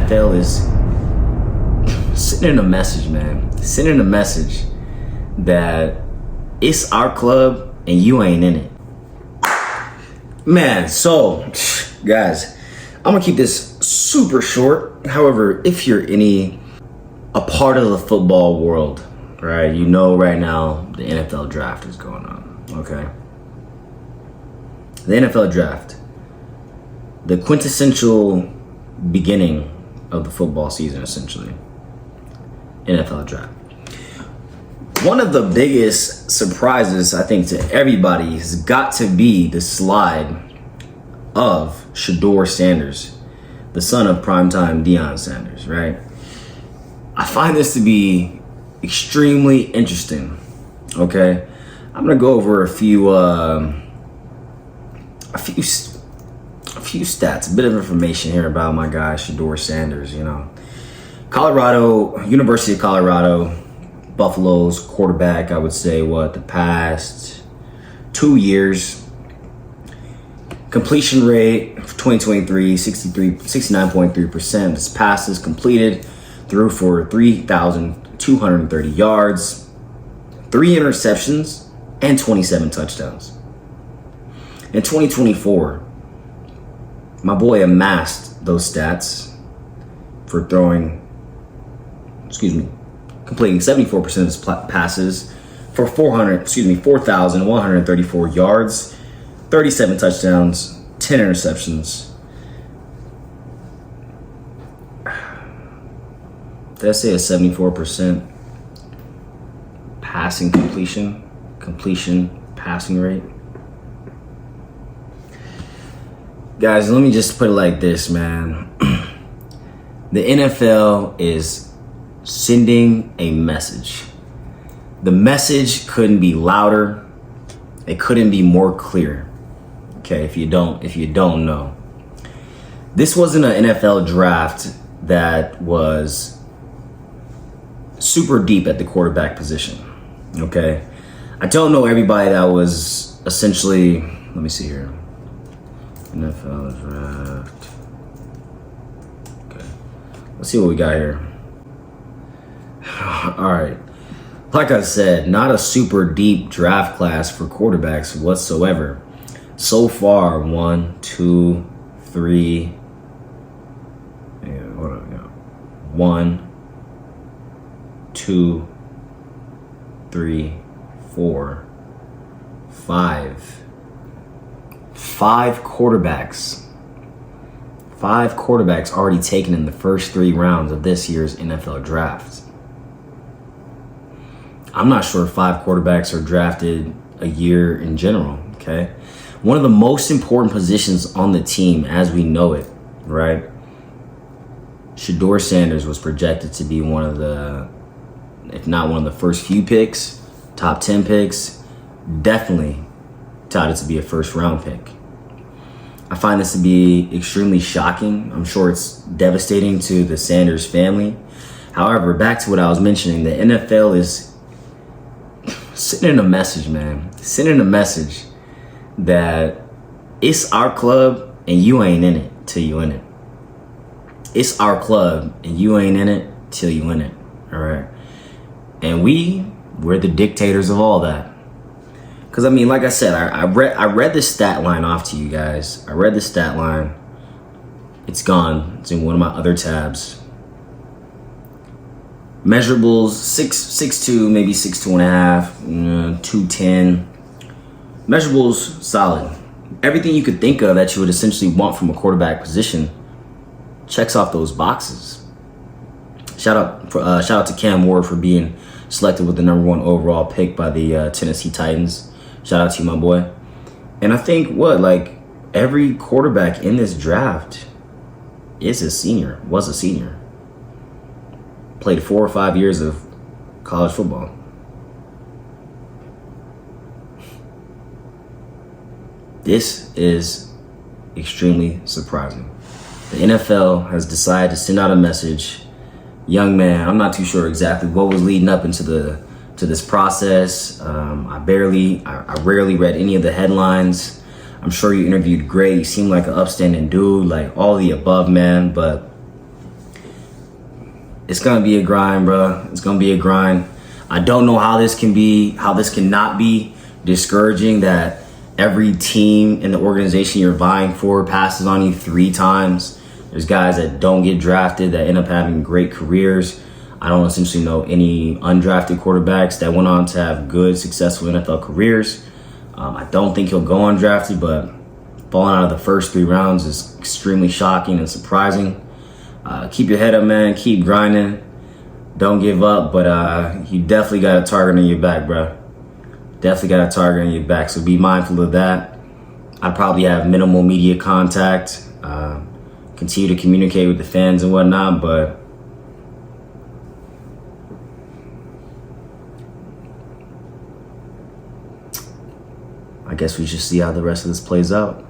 NFL is sending a message, man. Sending a message that it's our club and you ain't in it. Man, so, guys, I'm gonna keep this super short. However, if you're a part of the football world, right, you know right now the NFL draft is going on, okay? The NFL draft, the quintessential beginning of the football season, essentially. NFL draft. One of the biggest surprises, I think, to everybody has got to be the slide of Shedeur Sanders, the son of primetime Deion Sanders, right? I find this to be extremely interesting, okay? I'm gonna go over a few stats, a bit of information here about my guy Shedeur Sanders. You know, University of Colorado, Buffalo's quarterback. I would say the past 2 years, completion rate for 2023 69.3%. His passes completed threw for 3,230 yards, 3 interceptions, and 27 touchdowns. In 2024, my boy amassed those stats for completing 74% of his passes for 4,134 yards, 37 touchdowns, 10 interceptions. Did I say a 74% completion passing rate? Guys, let me just put it like this, man. The NFL is sending a message. The message couldn't be louder. It couldn't be more clear. Okay, if you don't know. This wasn't an NFL draft that was super deep at the quarterback position. Okay? I don't know everybody that was essentially, let me see here. NFL draft. Okay. Let's see what we got here. All right. Like I said, not a super deep draft class for quarterbacks whatsoever. So far, 1, 2, 3. Hold on. 1, 2, 3, 4, 5. 5 quarterbacks. 5 quarterbacks already taken in the first 3 rounds of this year's NFL draft. I'm not sure if 5 quarterbacks are drafted a year in general, okay? One of the most important positions on the team as we know it, right? Shedeur Sanders was projected to be one of the, if not one of the first few picks, top 10 picks, definitely touted to be a first round pick. I find this to be extremely shocking. I'm sure it's devastating to the Sanders family. However, back to what I was mentioning, the NFL is sending a message, man. Sending a message that it's our club and you ain't in it till you in it. It's our club and you ain't in it till you in it. All right. And we're the dictators of all that. Because, I mean, like I said, I read this stat line off to you guys. I read the stat line. It's gone. It's in one of my other tabs. Measurables, 6'2", maybe 6'2.5", 210. Measurables, solid. Everything you could think of that you would essentially want from a quarterback position checks off those boxes. Shout out to Cam Ward for being selected with the number 1 overall pick by the Tennessee Titans. Shout out to you, my boy. And I think every quarterback in this draft was a senior. Played 4 or 5 years of college football. This is extremely surprising. The NFL has decided to send out a message. Young man, I'm not too sure exactly what was leading up into this process. I rarely read any of the headlines. I'm sure you interviewed great. You seem like an upstanding dude, like all the above, man. But it's gonna be a grind, bro. It's gonna be a grind. I don't know how this cannot be discouraging that every team in the organization you're vying for passes on you 3 times. There's guys that don't get drafted that end up having great careers. I don't essentially know any undrafted quarterbacks that went on to have good, successful NFL careers. I don't think he'll go undrafted, but falling out of the first 3 rounds is extremely shocking and surprising. Keep your head up, man. Keep grinding. Don't give up, but you definitely got a target on your back, bro. Definitely got a target on your back, so be mindful of that. I probably have minimal media contact, continue to communicate with the fans and whatnot, but I guess we should see how the rest of this plays out.